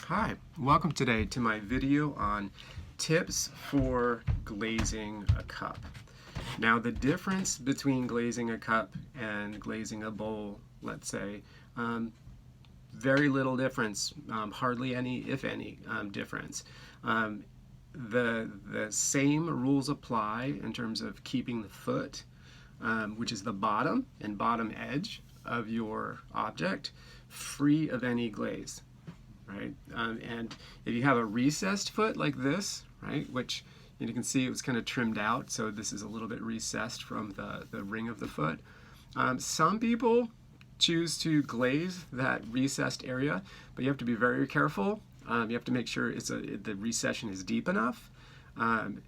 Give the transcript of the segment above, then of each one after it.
Hi, welcome today to my video on tips for glazing a cup. Now the difference between glazing a cup and glazing a bowl, let's say, very little difference, hardly any, if any, difference. The same rules apply in terms of keeping the foot, which is the bottom and bottom edge of your object, free of any glaze. Right, and if you have a recessed foot like this, right, which you can see it was kind of trimmed out, so this is a little bit recessed from the ring of the foot. Some people choose to glaze that recessed area, but you have to be very careful. You have to make sure the recession is deep enough,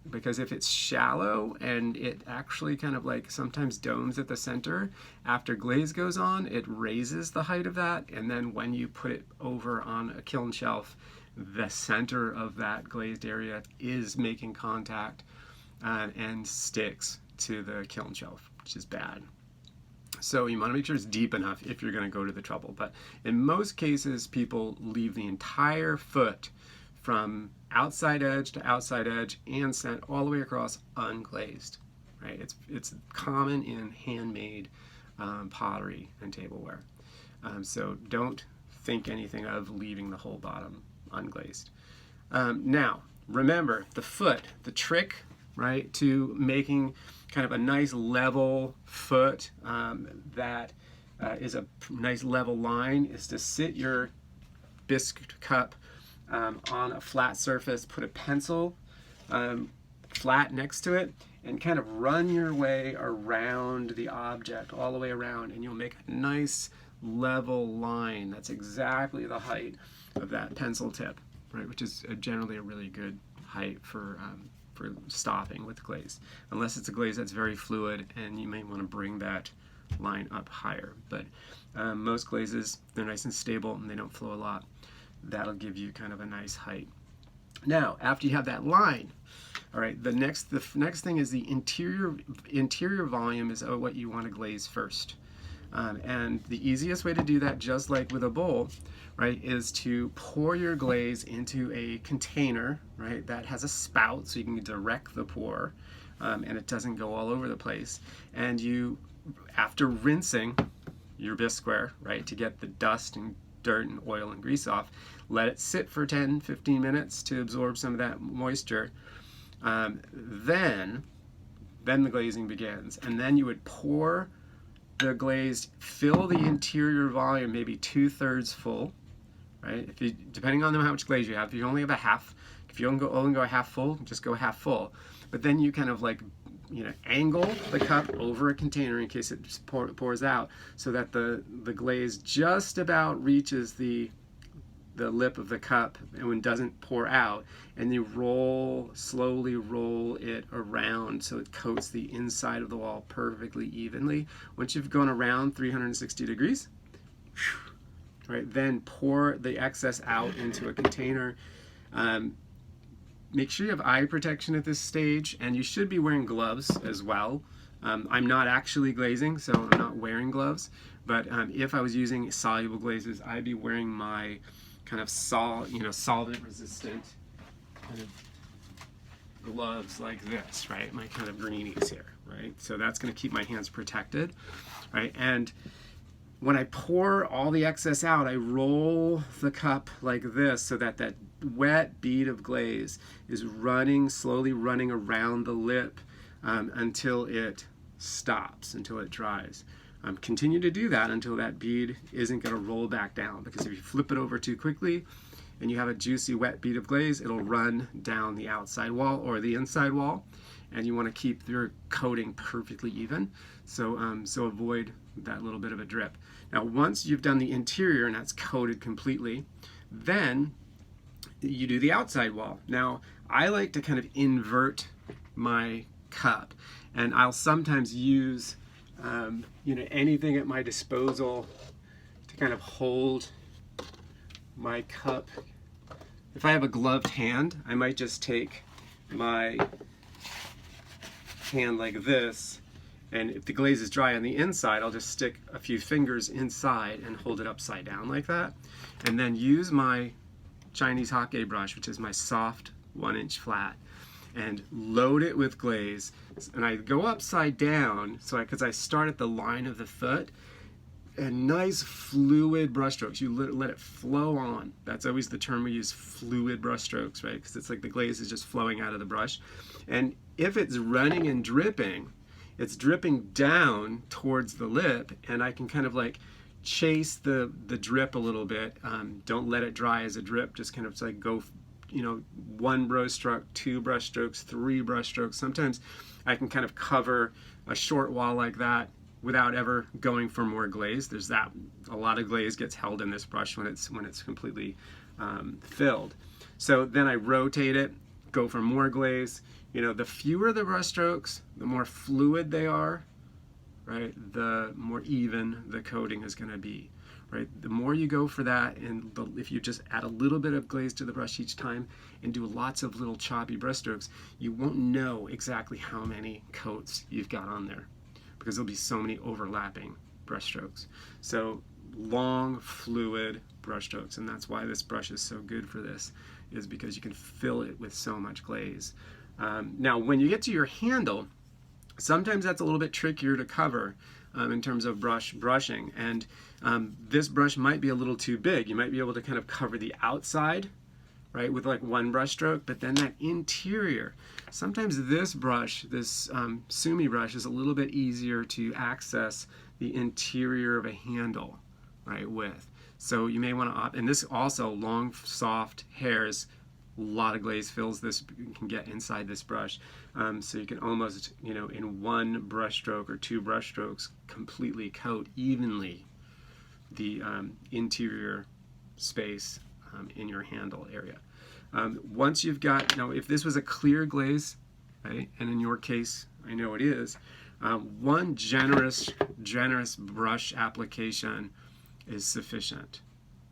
because if it's shallow and it actually kind of like sometimes domes at the center, after glaze goes on, it raises the height of that, and then when you put it over on a kiln shelf, the center of that glazed area is making contact and sticks to the kiln shelf, which is bad. So you want to make sure it's deep enough if you're going to go to the trouble. But in most cases, people leave the entire foot from outside edge to outside edge and sent all the way across unglazed. Right? It's common in handmade pottery and tableware. So don't think anything of leaving the whole bottom unglazed. Now, remember the foot, the trick, right, to making kind of a nice level foot that is a nice level line is to sit your bisque cup on a flat surface, put a pencil flat next to it, and kind of run your way around the object, all the way around, and you'll make a nice level line that's exactly the height of that pencil tip, right? Which is generally a really good height for stopping with glaze, unless it's a glaze that's very fluid, and you may want to bring that line up higher. But most glazes, they're nice and stable and they don't flow a lot. That'll give you kind of a nice height. Now, after you have that line, all right, the next thing is the interior volume is what you want to glaze first. And the easiest way to do that, just like with a bowl, right, is to pour your glaze into a container, right, that has a spout so you can direct the pour, and it doesn't go all over the place. And you, after rinsing your bisqueware, right, to get the dust and dirt and oil and grease off, let it sit for 10-15 minutes to absorb some of that moisture. Then the glazing begins, and then you would pour the glaze, fill the interior volume maybe 2/3 full, right? If you, depending on how much glaze you have, if you only have a half, if you only go half full, just go half full. But then you kind of like, angle the cup over a container in case it just pours out, so that the glaze just about reaches the lip of the cup and it doesn't pour out, and you slowly roll it around so it coats the inside of the wall perfectly evenly. Once you've gone around 360 degrees, right, then pour the excess out into a container. Make sure you have eye protection at this stage, and you should be wearing gloves as well. I'm not actually glazing, so I'm not wearing gloves, but if I was using soluble glazes, I'd be wearing my kind of solvent resistant kind of gloves like this, right? My kind of greenies here, right? So that's going to keep my hands protected, right? And when I pour all the excess out, I roll the cup like this so that that wet bead of glaze is slowly running around the lip until it stops, until it dries. Continue to do that until that bead isn't going to roll back down, because if you flip it over too quickly and you have a juicy wet bead of glaze, it'll run down the outside wall or the inside wall, and you want to keep your coating perfectly even, so avoid that little bit of a drip. Now once you've done the interior and that's coated completely, then you do the outside wall. Now I like to kind of invert my cup, and I'll sometimes use anything at my disposal to kind of hold my cup. If I have a gloved hand, I might just take my hand like this, and if the glaze is dry on the inside, I'll just stick a few fingers inside and hold it upside down like that, and then use my Chinese Hokke brush, which is my soft 1-inch flat, and load it with glaze. And I go upside down, so because I start at the line of the foot, and nice fluid brush strokes. You let it flow on. That's always the term we use, fluid brush strokes, right? Because it's like the glaze is just flowing out of the brush. And if it's running and dripping, it's dripping down towards the lip, and I can kind of like chase the drip a little bit. Don't let it dry as a drip. Just kind of like go, you know, 1 brush stroke, 2 brush strokes, 3 brush strokes. Sometimes I can kind of cover a short wall like that without ever going for more glaze. There's that. A lot of glaze gets held in this brush when it's completely filled. So then I rotate it, go for more glaze. You know, the fewer the brush strokes, the more fluid they are, right? The more even the coating is going to be, right? The more you go for that, and if you just add a little bit of glaze to the brush each time and do lots of little choppy brush strokes, you won't know exactly how many coats you've got on there, because there'll be so many overlapping brush strokes. So long, fluid brush strokes, and that's why this brush is so good for this, is because you can fill it with so much glaze. Now, when you get to your handle, sometimes that's a little bit trickier to cover in terms of brushing, and this brush might be a little too big. You might be able to kind of cover the outside, right, with like 1 brush stroke, but then that interior, sometimes this brush, this Sumi brush, is a little bit easier to access the interior of a handle, right, with. So you may want to opt, and this also, long, soft hairs, a lot of glaze fills this, can get inside this brush. So you can almost, you know, in 1 brush stroke or 2 brush strokes, completely coat evenly the interior space in your handle area. Once you've got, you know, if this was a clear glaze, right, and in your case, I know it is, 1 generous brush application is sufficient,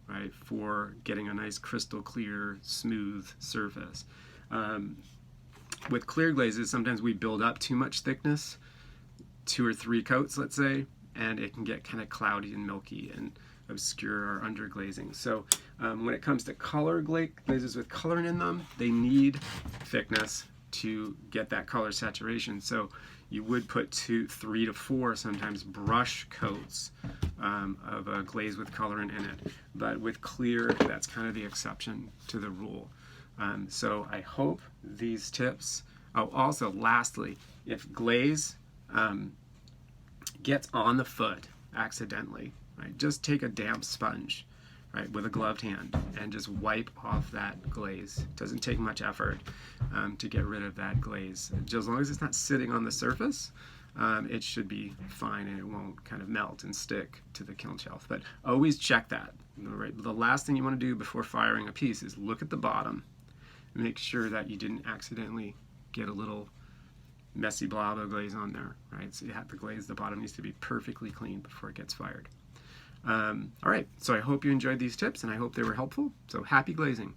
right, for getting a nice crystal clear, smooth surface. With clear glazes, sometimes we build up too much thickness, 2 or 3 coats, let's say, and it can get kind of cloudy and milky and obscure our underglazing. So when it comes to color glazes with color in them, they need thickness to get that color saturation. So you would put 2, 3 to 4 sometimes brush coats of a glaze with colorant in it. But with clear, that's kind of the exception to the rule. So I hope these tips. Oh, also, lastly, if glaze gets on the foot accidentally, right, just take a damp sponge, right, with a gloved hand and just wipe off that glaze. It doesn't take much effort to get rid of that glaze. Just as long as it's not sitting on the surface, it should be fine and it won't kind of melt and stick to the kiln shelf. But always check that. Right? The last thing you want to do before firing a piece is look at the bottom and make sure that you didn't accidentally get a little messy blob of glaze on there. Right? So you have the glaze, the bottom needs to be perfectly clean before it gets fired. All right, so I hope you enjoyed these tips and I hope they were helpful. So happy glazing.